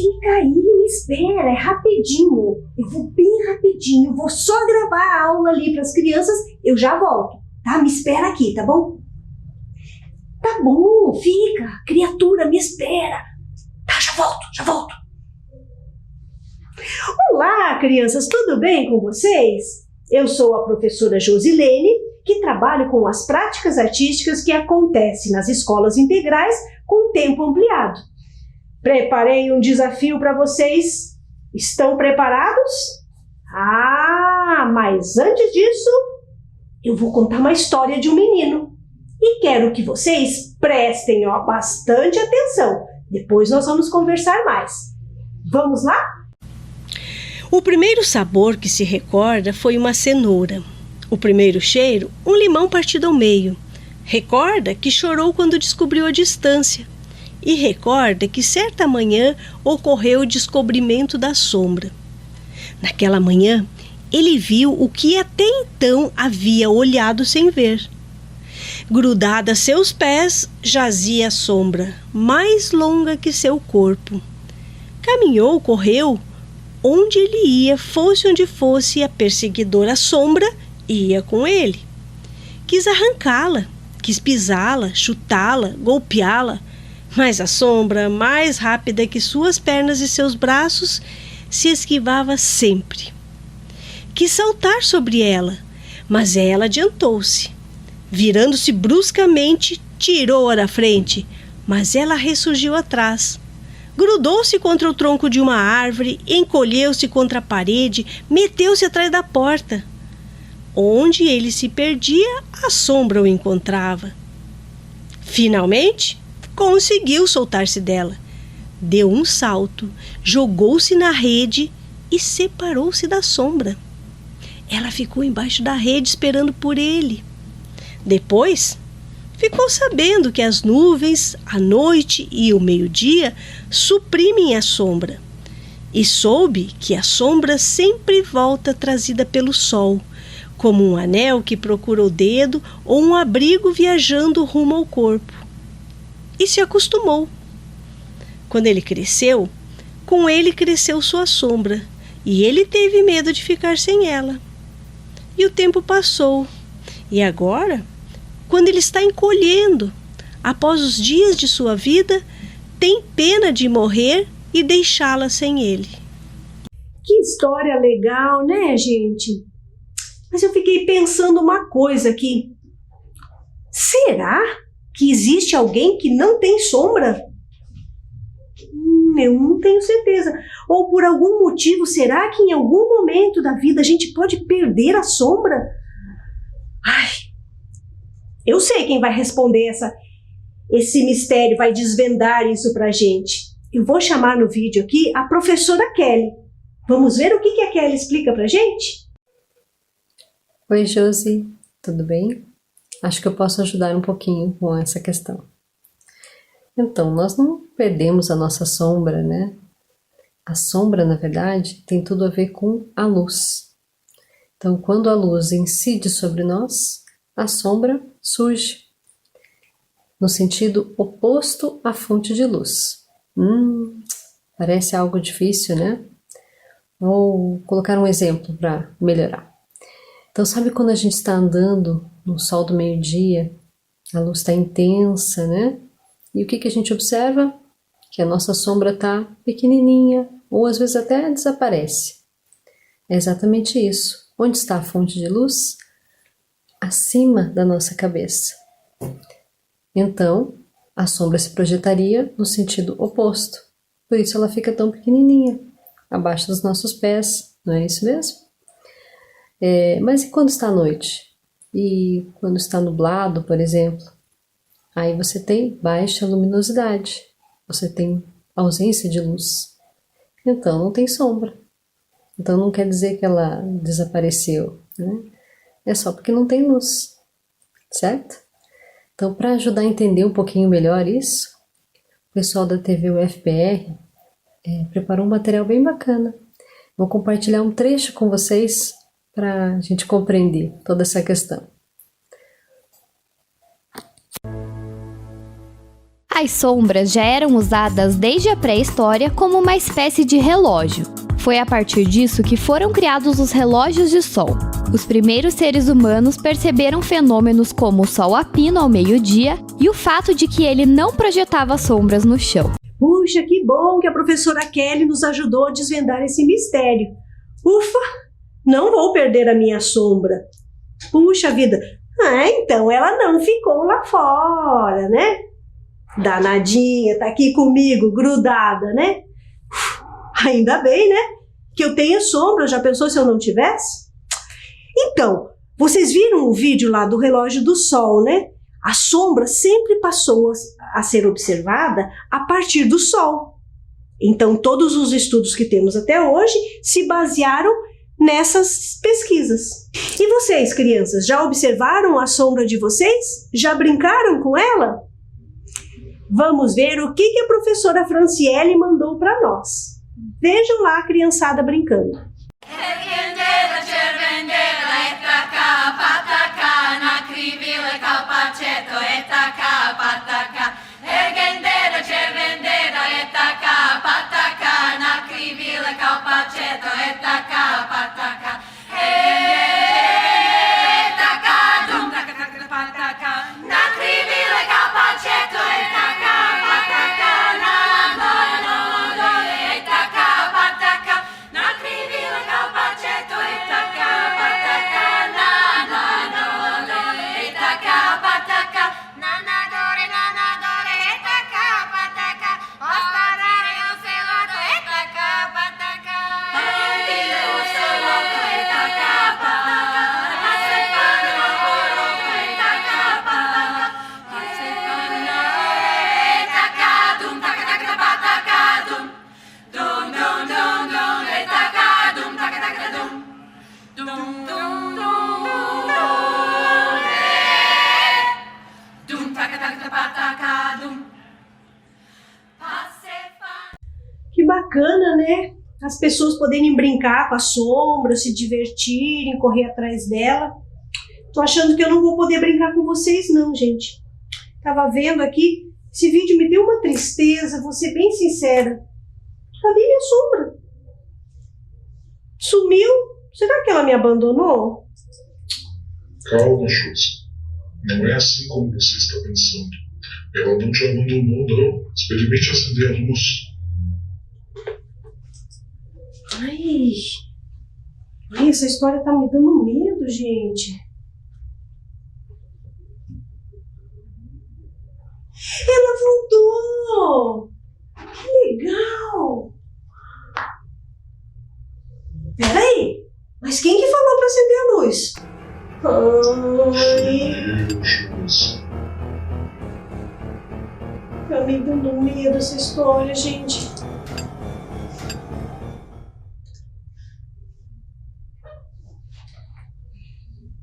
Fica aí, me espera, é rapidinho. Eu vou bem rapidinho, vou só gravar a aula ali para as crianças, eu já volto, tá? Me espera aqui, tá bom? Tá bom, fica, criatura, me espera. Tá, já volto. Olá, crianças, tudo bem com vocês? Eu sou a professora Josilene, que trabalho com as práticas artísticas que acontecem nas escolas integrais com tempo ampliado. Preparei um desafio para vocês. Estão preparados? Mas antes disso, eu vou contar uma história de um menino. E quero que vocês prestem bastante atenção. Depois nós vamos conversar mais. Vamos lá? O primeiro sabor que se recorda foi uma cenoura. O primeiro cheiro, um limão partido ao meio. Recorda que chorou quando descobriu a distância. E recorda que certa manhã ocorreu o descobrimento da sombra. Naquela manhã, ele viu o que até então havia olhado sem ver. Grudada a seus pés, jazia a sombra, mais longa que seu corpo. Caminhou, correu, onde ele ia, fosse onde fosse, a perseguidora sombra ia com ele. Quis arrancá-la, quis pisá-la, chutá-la, golpeá-la, mas a sombra, mais rápida que suas pernas e seus braços, se esquivava sempre. Quis saltar sobre ela, mas ela adiantou-se. Virando-se bruscamente, tirou-a da frente, mas ela ressurgiu atrás. Grudou-se contra o tronco de uma árvore, encolheu-se contra a parede, meteu-se atrás da porta. Onde ele se perdia, a sombra o encontrava. Finalmente, conseguiu soltar-se dela. Deu um salto, jogou-se na rede e separou-se da sombra. Ela ficou embaixo da rede esperando por ele. Depois, ficou sabendo que as nuvens, a noite e o meio-dia suprimem a sombra. E soube que a sombra sempre volta trazida pelo sol, como um anel que procura o dedo ou um abrigo viajando rumo ao corpo. E se acostumou. Quando ele cresceu, com ele cresceu sua sombra, e ele teve medo de ficar sem ela. E o tempo passou, e agora, quando ele está encolhendo, após os dias de sua vida, tem pena de morrer e deixá-la sem ele. Que história legal, né, gente? Mas eu fiquei pensando uma coisa aqui. Será que existe alguém que não tem sombra? Eu não tenho certeza. Ou por algum motivo, será que em algum momento da vida a gente pode perder a sombra? Eu sei quem vai responder esse mistério, vai desvendar isso pra gente. Eu vou chamar no vídeo aqui a professora Kelly. Vamos ver o que a Kelly explica pra gente? Oi, Josi, tudo bem? Acho que eu posso ajudar um pouquinho com essa questão. Então, nós não perdemos a nossa sombra, né? A sombra, na verdade, tem tudo a ver com a luz. Então, quando a luz incide sobre nós, a sombra surge no sentido oposto à fonte de luz. Parece algo difícil, né? Vou colocar um exemplo para melhorar. Então, sabe quando a gente está andando no sol do meio-dia, a luz está intensa, né? E o que a gente observa? Que a nossa sombra está pequenininha, ou às vezes até desaparece. É exatamente isso. Onde está a fonte de luz? Acima da nossa cabeça. Então, a sombra se projetaria no sentido oposto. Por isso ela fica tão pequenininha, abaixo dos nossos pés, não é isso mesmo? Mas e quando está à noite? E quando está nublado, por exemplo? Aí você tem baixa luminosidade, você tem ausência de luz. Então não tem sombra. Então não quer dizer que ela desapareceu, né? É só porque não tem luz, certo? Então, para ajudar a entender um pouquinho melhor isso, o pessoal da TV UFPR preparou um material bem bacana. Vou compartilhar um trecho com vocês para a gente compreender toda essa questão. As sombras já eram usadas desde a pré-história como uma espécie de relógio. Foi a partir disso que foram criados os relógios de sol. Os primeiros seres humanos perceberam fenômenos como o sol a pino ao meio-dia e o fato de que ele não projetava sombras no chão. Puxa, que bom que a professora Kelly nos ajudou a desvendar esse mistério. Ufa, não vou perder a minha sombra. Puxa vida, então ela não ficou lá fora, né? Danadinha, tá aqui comigo, grudada, né? Ainda bem, né? Que eu tenho sombra, já pensou se eu não tivesse? Então, vocês viram o vídeo lá do relógio do sol, né? A sombra sempre passou a ser observada a partir do sol. Então, todos os estudos que temos até hoje se basearam nessas pesquisas. E vocês, crianças, já observaram a sombra de vocês? Já brincaram com ela? Vamos ver o que a professora Franciele mandou para nós. Vejam lá a criançada brincando. Que bacana, né? As pessoas poderem brincar com a sombra, se divertirem, correr atrás dela. Tô achando que eu não vou poder brincar com vocês não, gente. Tava vendo aqui, esse vídeo me deu uma tristeza, vou ser bem sincera. Cadê minha sombra? Sumiu? Será que ela me abandonou? Calma, Josi. Não é assim como você está pensando. Ela não te abandonou, não. Experimente acender a luz. Ai, essa história tá me dando medo, gente. Ela voltou! Que legal! Peraí, mas quem que falou pra acender a luz? Josi. Tá me dando medo essa história, gente.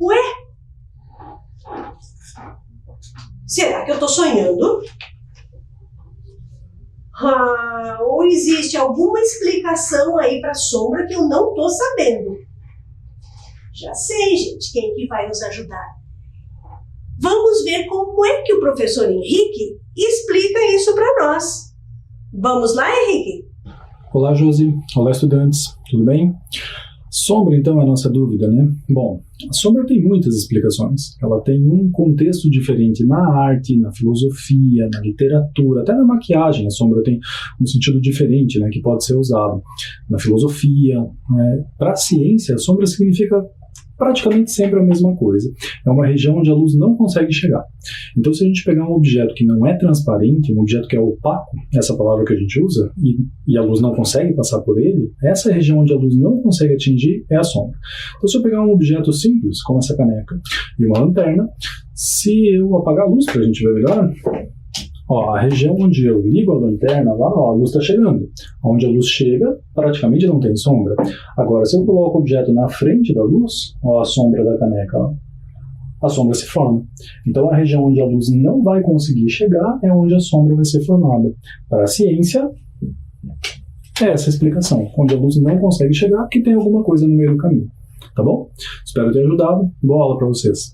Ué? Será que eu tô sonhando? Ou existe alguma explicação aí pra sombra que eu não tô sabendo? Já sei, gente, quem que vai nos ajudar. Vamos ver como é que o professor Henrique explica isso para nós. Vamos lá, Henrique? Olá, Josi. Olá, estudantes. Tudo bem? Sombra, então, é a nossa dúvida, né? Bom, a sombra tem muitas explicações. Ela tem um contexto diferente na arte, na filosofia, na literatura, até na maquiagem. A sombra tem um sentido diferente, né, que pode ser usado. Na filosofia, né? Para a ciência, a sombra significa praticamente sempre a mesma coisa. É uma região onde a luz não consegue chegar. Então, se a gente pegar um objeto que não é transparente, um objeto que é opaco, essa palavra que a gente usa, e a luz não consegue passar por ele, essa região onde a luz não consegue atingir é a sombra. Então, se eu pegar um objeto simples, como essa caneca, e uma lanterna, se eu apagar a luz para a gente ver melhor, ó, a região onde eu ligo a lanterna, lá, ó, a luz está chegando. Onde a luz chega, praticamente não tem sombra. Agora, se eu coloco o objeto na frente da luz, ó, a sombra da caneca, ó, a sombra se forma. Então, a região onde a luz não vai conseguir chegar é onde a sombra vai ser formada. Para a ciência, é essa a explicação. Onde a luz não consegue chegar, que tem alguma coisa no meio do caminho. Tá bom? Espero ter ajudado. Boa aula para vocês.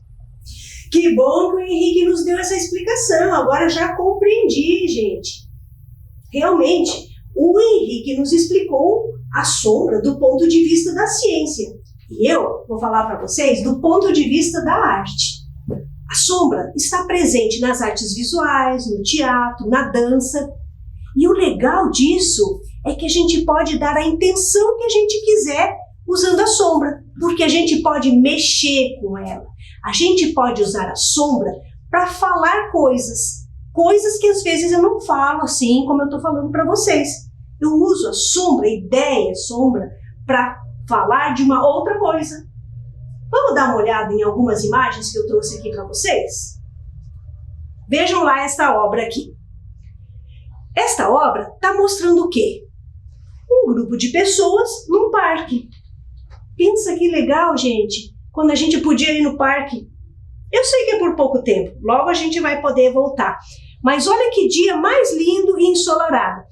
Que bom que o Henrique nos deu essa explicação. Agora já compreendi, gente. Realmente, o Henrique nos explicou a sombra do ponto de vista da ciência. E eu vou falar para vocês do ponto de vista da arte. A sombra está presente nas artes visuais, no teatro, na dança. E o legal disso é que a gente pode dar a intenção que a gente quiser usando a sombra, porque a gente pode mexer com ela. A gente pode usar a sombra para falar coisas que às vezes eu não falo assim como eu estou falando para vocês. Eu uso a sombra, a ideia sombra, para falar de uma outra coisa. Vamos dar uma olhada em algumas imagens que eu trouxe aqui para vocês? Vejam lá esta obra aqui. Esta obra está mostrando o quê? Um grupo de pessoas num parque. Pensa que legal, gente, quando a gente podia ir no parque. Eu sei que é por pouco tempo, logo a gente vai poder voltar. Mas olha que dia mais lindo e ensolarado.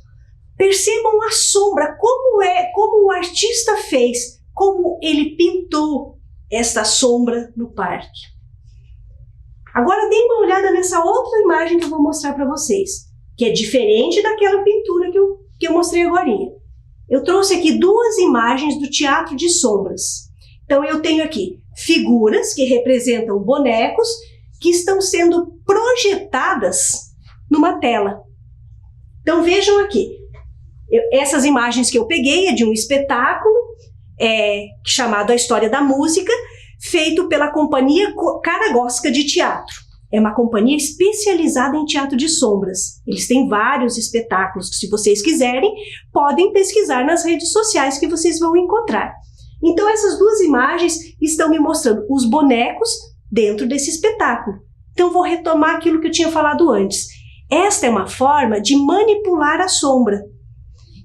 Percebam a sombra, como o artista fez, como ele pintou esta sombra no parque. Agora deem uma olhada nessa outra imagem que eu vou mostrar para vocês, que é diferente daquela pintura que eu mostrei agorinha. Eu trouxe aqui duas imagens do teatro de sombras. Então eu tenho aqui figuras que representam bonecos que estão sendo projetadas numa tela. Então vejam aqui, essas imagens que eu peguei é de um espetáculo chamado A História da Música, feito pela Companhia Caragósca de Teatro. É uma companhia especializada em teatro de sombras. Eles têm vários espetáculos que, se vocês quiserem, podem pesquisar nas redes sociais que vocês vão encontrar. Então, essas duas imagens estão me mostrando os bonecos dentro desse espetáculo. Então, vou retomar aquilo que eu tinha falado antes. Esta é uma forma de manipular a sombra.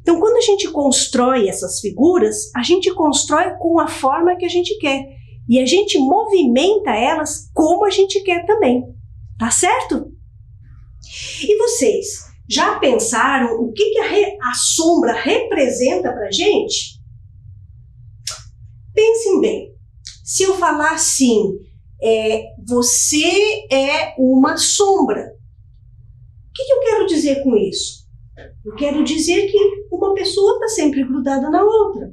Então, quando a gente constrói essas figuras, a gente constrói com a forma que a gente quer. E a gente movimenta elas como a gente quer também. Tá certo? E vocês já pensaram o que a sombra representa pra gente? Pensem bem. Se eu falar assim, você é uma sombra. O que eu quero dizer com isso? Eu quero dizer que uma pessoa está sempre grudada na outra.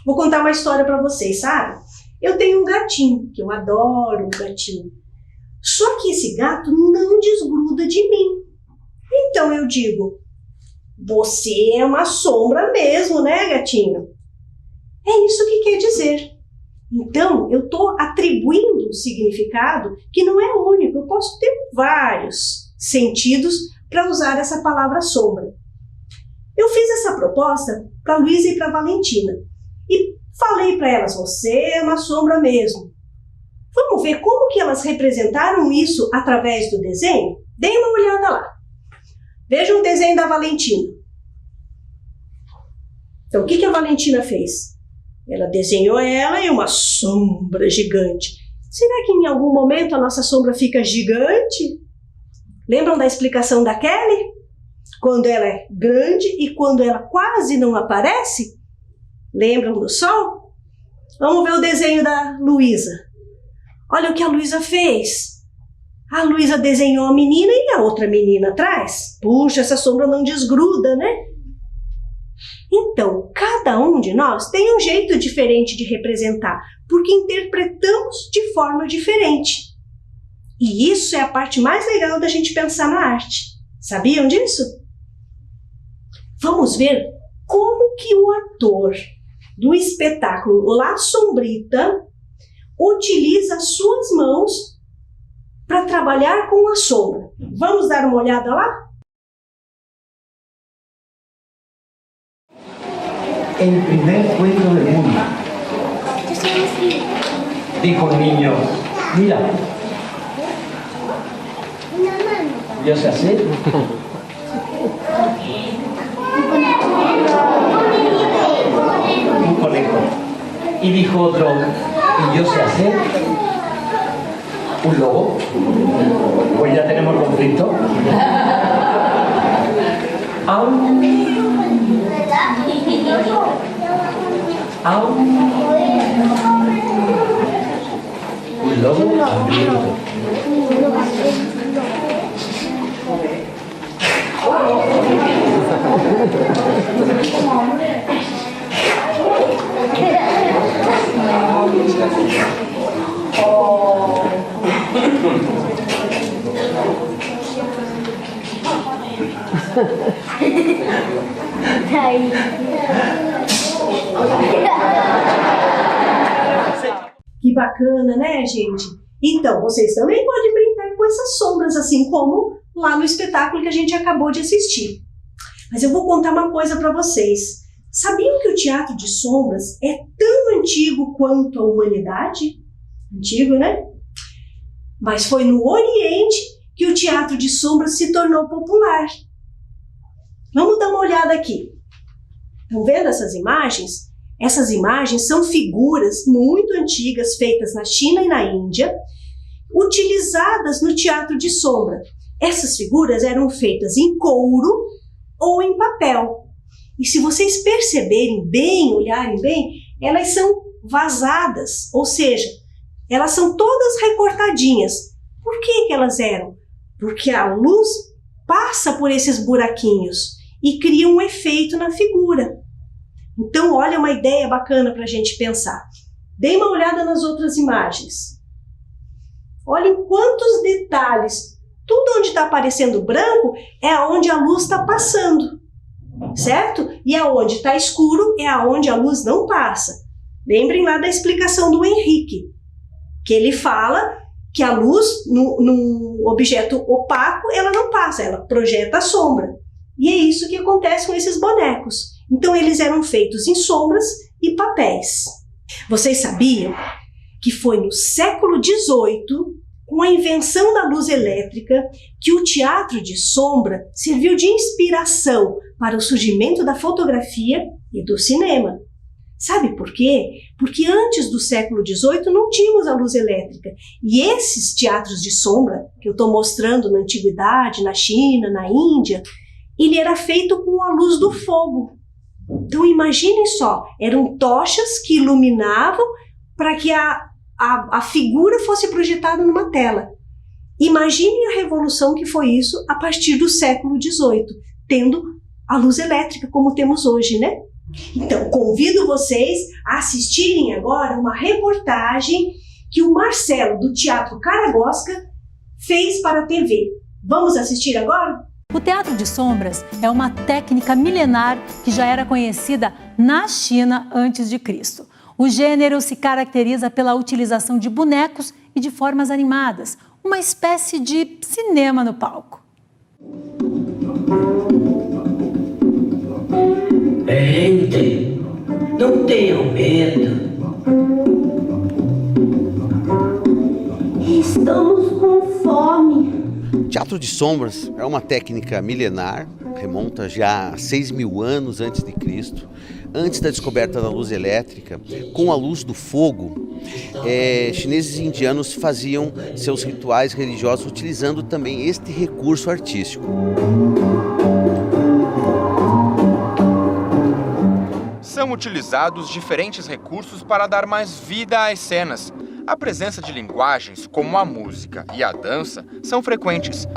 Vou contar uma história para vocês, sabe? Eu tenho um gatinho, que eu adoro um gatinho. Só que esse gato não desgruda de mim. Então eu digo, você é uma sombra mesmo, né, gatinho? É isso que quer dizer. Então, eu estou atribuindo um significado que não é único. Eu posso ter vários sentidos para usar essa palavra sombra. Eu fiz essa proposta para a Luísa e para a Valentina. E falei para elas, você é uma sombra mesmo. Vamos ver como que elas representaram isso através do desenho? Deem uma olhada lá. Vejam o desenho da Valentina. Então, o que a Valentina fez? Ela desenhou ela em uma sombra gigante. Será que em algum momento a nossa sombra fica gigante? Lembram da explicação da Kelly? Quando ela é grande e quando ela quase não aparece? Lembram do sol? Vamos ver o desenho da Luísa. Olha o que a Luísa fez. A Luísa desenhou a menina e a outra menina atrás. Puxa, essa sombra não desgruda, né? Então, cada um de nós tem um jeito diferente de representar, porque interpretamos de forma diferente. E isso é a parte mais legal da gente pensar na arte. Sabiam disso? Vamos ver como que o ator do espetáculo La Sombrita utiliza as suas mãos para trabalhar com a sombra. Vamos dar uma olhada lá? El primer cuento del mundo. Dijo el niño, mira, yo sé hacer un conejo. Y dijo otro, y yo sé hacer un lobo. Pues ya tenemos conflicto. Un lobo hambriento. Que bacana, né, gente? Então, vocês também podem brincar com essas sombras, assim como lá no espetáculo que a gente acabou de assistir. Mas eu vou contar uma coisa para vocês. Sabiam que o teatro de sombras é tão antigo quanto a humanidade? Antigo, né? Mas foi no Oriente que o teatro de sombras se tornou popular. Vamos dar uma olhada aqui. Estão vendo essas imagens? Essas imagens são figuras muito antigas feitas na China e na Índia, utilizadas no teatro de sombra. Essas figuras eram feitas em couro ou em papel. E se vocês perceberem bem, olharem bem, elas são vazadas, ou seja, elas são todas recortadinhas. Por que elas eram? Porque a luz passa por esses buraquinhos e cria um efeito na figura. Então, olha uma ideia bacana para a gente pensar. Dê uma olhada nas outras imagens. Olhem quantos detalhes. Tudo onde está aparecendo branco é onde a luz está passando, certo? E aonde está escuro é aonde a luz não passa. Lembrem lá da explicação do Henrique, que ele fala que a luz no objeto opaco ela não passa, ela projeta a sombra. E é isso que acontece com esses bonecos. Então eles eram feitos em sombras e papéis. Vocês sabiam que foi no século XVIII, com a invenção da luz elétrica, que o teatro de sombra serviu de inspiração para o surgimento da fotografia e do cinema. Sabe por quê? Porque antes do século XVIII não tínhamos a luz elétrica. E esses teatros de sombra, que eu estou mostrando na Antiguidade, na China, na Índia, ele era feito com a luz do fogo. Então imaginem só, eram tochas que iluminavam para que a figura fosse projetada numa tela. Imaginem a revolução que foi isso a partir do século XVIII, tendo a luz elétrica como temos hoje, né? Então, convido vocês a assistirem agora uma reportagem que o Marcelo, do Teatro Caragosca, fez para a TV. Vamos assistir agora? O teatro de sombras é uma técnica milenar que já era conhecida na China antes de Cristo. O gênero se caracteriza pela utilização de bonecos e de formas animadas, uma espécie de cinema no palco. Entre, não tenham medo. Estamos com fome. Teatro de sombras é uma técnica milenar, remonta já a 6.000 anos antes de Cristo, antes da descoberta da luz elétrica. Com a luz do fogo, chineses e indianos faziam seus rituais religiosos utilizando também este recurso artístico. São utilizados diferentes recursos para dar mais vida às cenas. A presença de linguagens como a música e a dança são frequentes.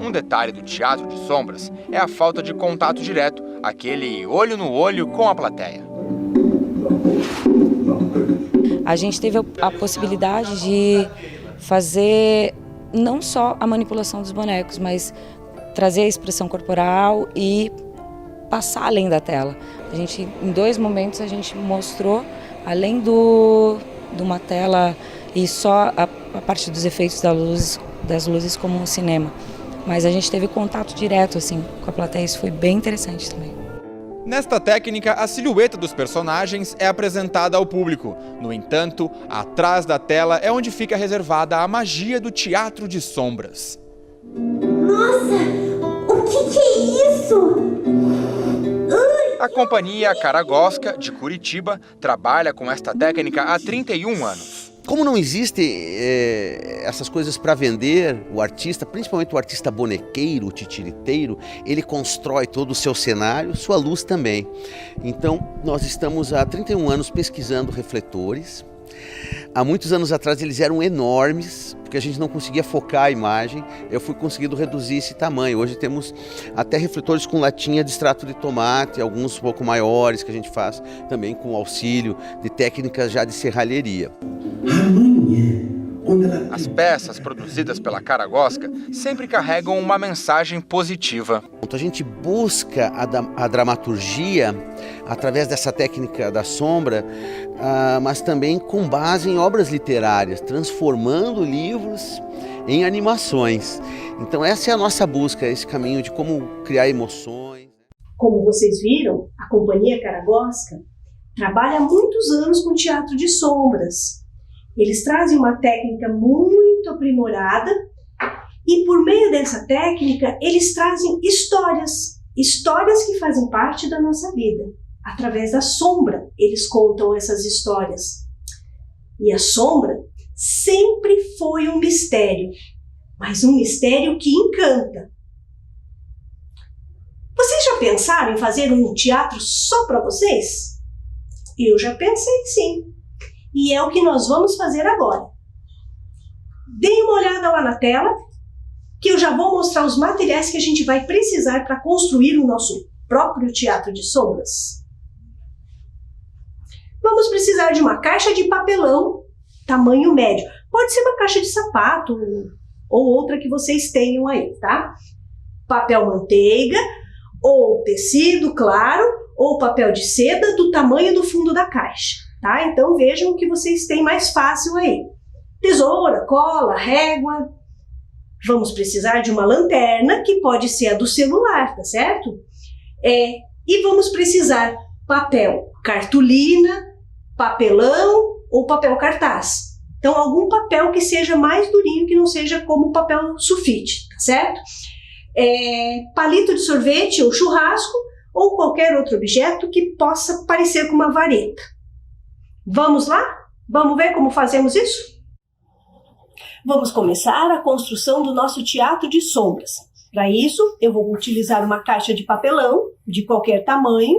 Um detalhe do teatro de sombras é a falta de contato direto, aquele olho no olho com a plateia. A gente teve a possibilidade de fazer não só a manipulação dos bonecos, mas trazer a expressão corporal e passar além da tela. A gente, em 2 momentos, a gente mostrou, além de uma tela e só a parte dos efeitos das luzes como um cinema. Mas a gente teve contato direto assim, com a plateia, isso foi bem interessante também. Nesta técnica, a silhueta dos personagens é apresentada ao público. No entanto, atrás da tela é onde fica reservada a magia do teatro de sombras. Nossa, o que é isso? A companhia Caragosca, de Curitiba, trabalha com esta técnica há 31 anos. Como não existem essas coisas para vender, o artista, principalmente o artista bonequeiro, o titiriteiro, ele constrói todo o seu cenário, sua luz também. Então, nós estamos há 31 anos pesquisando refletores. Há muitos anos atrás eles eram enormes, porque a gente não conseguia focar a imagem. Eu fui conseguindo reduzir esse tamanho. Hoje temos até refletores com latinha de extrato de tomate, alguns um pouco maiores que a gente faz também com auxílio de técnicas já de serralheria. As peças produzidas pela Caragosca sempre carregam uma mensagem positiva. A gente busca a dramaturgia através dessa técnica da sombra, mas também com base em obras literárias, transformando livros em animações. Então essa é a nossa busca, esse caminho de como criar emoções. Como vocês viram, a Companhia Caragosca trabalha há muitos anos com teatro de sombras. Eles trazem uma técnica muito aprimorada e, por meio dessa técnica, eles trazem histórias que fazem parte da nossa vida. Através da sombra, eles contam essas histórias. E a sombra sempre foi um mistério, mas um mistério que encanta. Vocês já pensaram em fazer um teatro só para vocês? Eu já pensei, sim. E é o que nós vamos fazer agora. Deem uma olhada lá na tela, que eu já vou mostrar os materiais que a gente vai precisar para construir o nosso próprio teatro de sombras. Vamos precisar de uma caixa de papelão, tamanho médio. Pode ser uma caixa de sapato ou outra que vocês tenham aí, tá? Papel manteiga, ou tecido claro, ou papel de seda do tamanho do fundo da caixa. Tá? Então vejam o que vocês têm mais fácil aí. Tesoura, cola, régua. Vamos precisar de uma lanterna, que pode ser a do celular, tá certo? E vamos precisar papel cartolina, papelão ou papel cartaz. Então algum papel que seja mais durinho, que não seja como papel sulfite, tá certo? Palito de sorvete ou churrasco ou qualquer outro objeto que possa parecer com uma vareta. Vamos lá? Vamos ver como fazemos isso? Vamos começar a construção do nosso teatro de sombras. Para isso, eu vou utilizar uma caixa de papelão, de qualquer tamanho,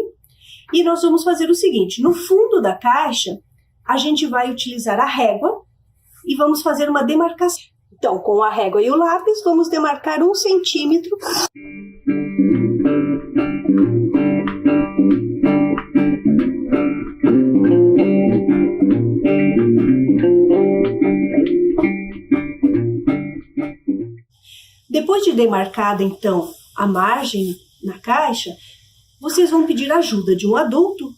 e nós vamos fazer o seguinte: no fundo da caixa, a gente vai utilizar a régua e vamos fazer uma demarcação. Então, com a régua e o lápis, vamos demarcar 1 centímetro. Depois de demarcada, então, a margem na caixa, vocês vão pedir ajuda de um adulto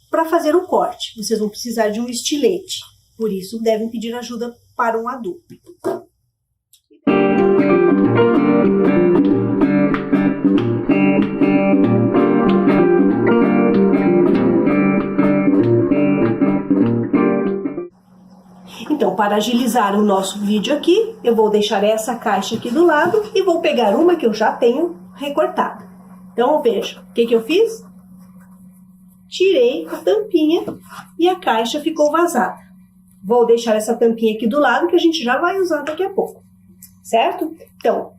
para fazer o corte. Vocês vão precisar de um estilete, por isso devem pedir ajuda para um adulto. Então, para agilizar o nosso vídeo aqui, eu vou deixar essa caixa aqui do lado e vou pegar uma que eu já tenho recortada. Então, veja, o que eu fiz? Tirei a tampinha e a caixa ficou vazada. Vou deixar essa tampinha aqui do lado que a gente já vai usar daqui a pouco, certo? Então,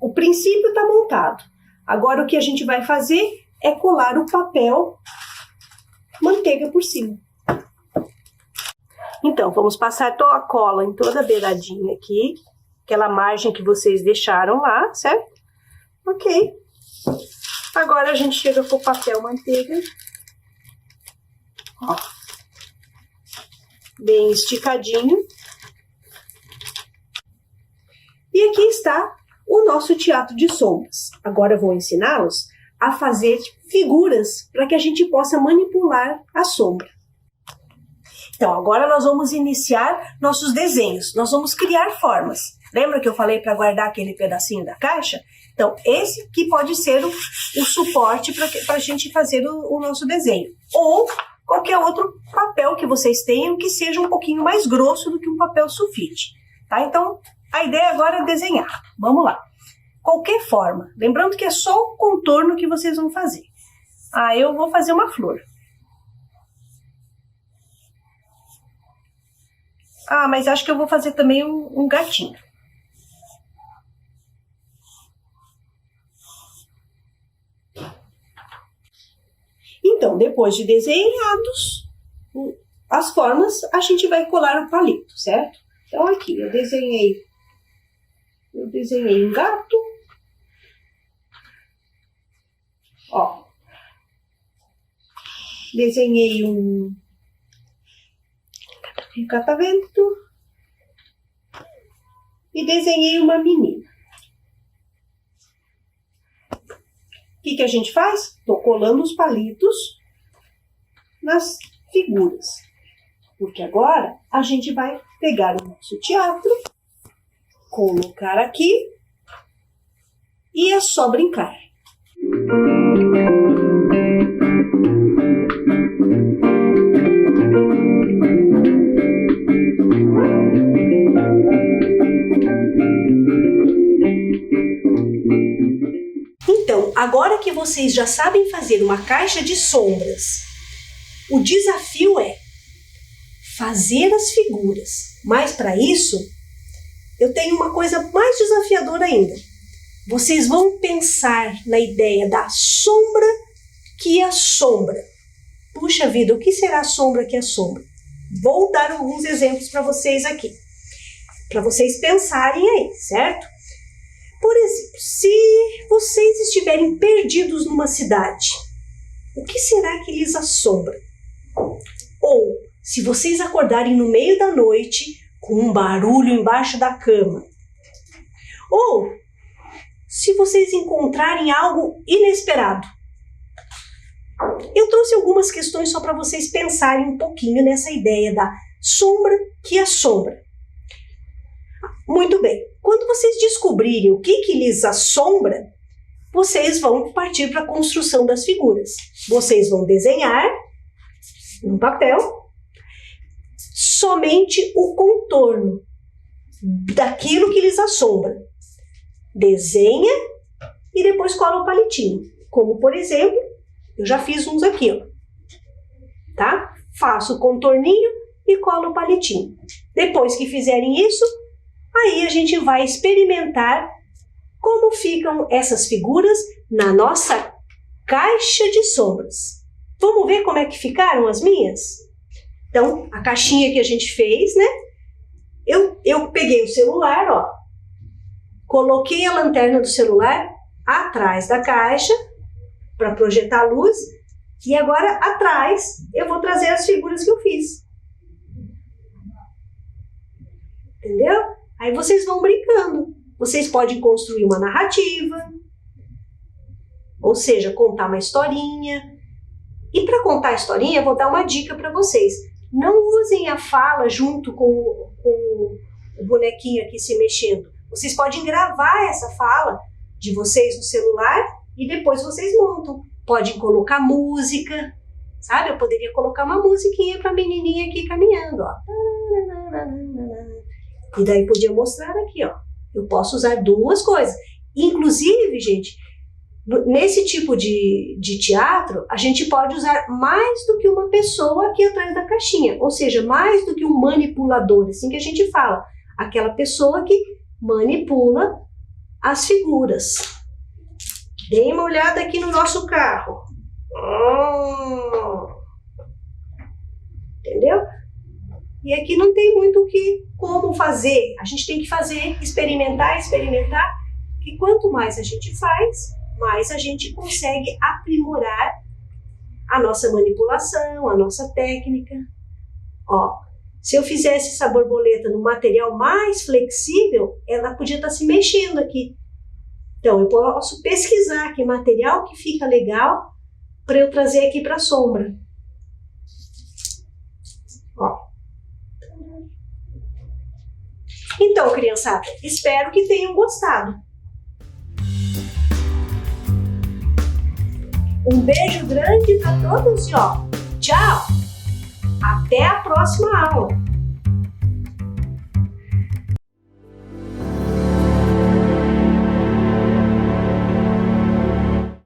o princípio está montado. Agora, o que a gente vai fazer é colar o papel manteiga por cima. Então, vamos passar toda a cola em toda a beiradinha aqui, aquela margem que vocês deixaram lá, certo? Ok. Agora a gente chega com o papel manteiga. Ó. Bem esticadinho. E aqui está o nosso teatro de sombras. Agora eu vou ensiná-los a fazer figuras para que a gente possa manipular a sombra. Então, agora nós vamos iniciar nossos desenhos. Nós vamos criar formas. Lembra que eu falei para guardar aquele pedacinho da caixa? Então, esse que pode ser o suporte para a gente fazer o nosso desenho. Ou qualquer outro papel que vocês tenham que seja um pouquinho mais grosso do que um papel sulfite. Tá? Então, a ideia agora é desenhar. Vamos lá. Qualquer forma. Lembrando que é só o contorno que vocês vão fazer. Eu vou fazer uma flor. Mas acho que eu vou fazer também um gatinho. Então, depois de desenhados as formas a gente vai colar o palito, certo? Então aqui eu desenhei um gato, ó, desenhei um catavento e desenhei uma menina. O que a gente faz? Tô colando os palitos nas figuras, porque agora a gente vai pegar o nosso teatro, colocar aqui e é só brincar. Então, agora que vocês já sabem fazer uma caixa de sombras, o desafio é fazer as figuras. Mas para isso, eu tenho uma coisa mais desafiadora ainda. Vocês vão pensar na ideia da sombra que assombra. Puxa vida, o que será a sombra que assombra? Vou dar alguns exemplos para vocês aqui, para vocês pensarem aí, certo? Por exemplo, se vocês estiverem perdidos numa cidade, o que será que lhes assombra? Ou, se vocês acordarem no meio da noite com um barulho embaixo da cama. Ou, se vocês encontrarem algo inesperado. Eu trouxe algumas questões só para vocês pensarem um pouquinho nessa ideia da sombra que assombra. Muito bem, quando vocês descobrirem o que lhes assombra, vocês vão partir para a construção das figuras. Vocês vão desenhar no papel somente o contorno daquilo que lhes assombra. Desenha e depois cola o palitinho. Como, por exemplo, eu já fiz uns aqui, ó. Tá? Faço o contorninho e colo o palitinho. Depois que fizerem isso, aí a gente vai experimentar como ficam essas figuras na nossa caixa de sombras. Vamos ver como é que ficaram as minhas? Então, a caixinha que a gente fez, né? Eu peguei o celular, ó, coloquei a lanterna do celular atrás da caixa para projetar a luz e agora atrás eu vou trazer as figuras que eu fiz. Entendeu? Aí vocês vão brincando. Vocês podem construir uma narrativa, ou seja, contar uma historinha. E para contar a historinha, eu vou dar uma dica para vocês. Não usem a fala junto com o bonequinho aqui se mexendo. Vocês podem gravar essa fala de vocês no celular e depois vocês montam. Podem colocar música, sabe? Eu poderia colocar uma musiquinha para a menininha aqui caminhando, ó. E daí podia mostrar aqui, ó. Eu posso usar duas coisas. Inclusive, gente, nesse tipo de teatro, a gente pode usar mais do que uma pessoa aqui atrás da caixinha. Ou seja, mais do que um manipulador, assim que a gente fala. Aquela pessoa que manipula as figuras. Deem uma olhada aqui no nosso carro. Entendeu? E aqui não tem muito como fazer. A gente tem que fazer, experimentar. E quanto mais a gente faz, mais a gente consegue aprimorar a nossa manipulação, a nossa técnica. Ó, se eu fizesse essa borboleta no material mais flexível, ela podia estar se mexendo aqui. Então, eu posso pesquisar que material que fica legal para eu trazer aqui para a sombra. Ó. Então, criançada, espero que tenham gostado. Um beijo grande para todos e ó, tchau! Até a próxima aula!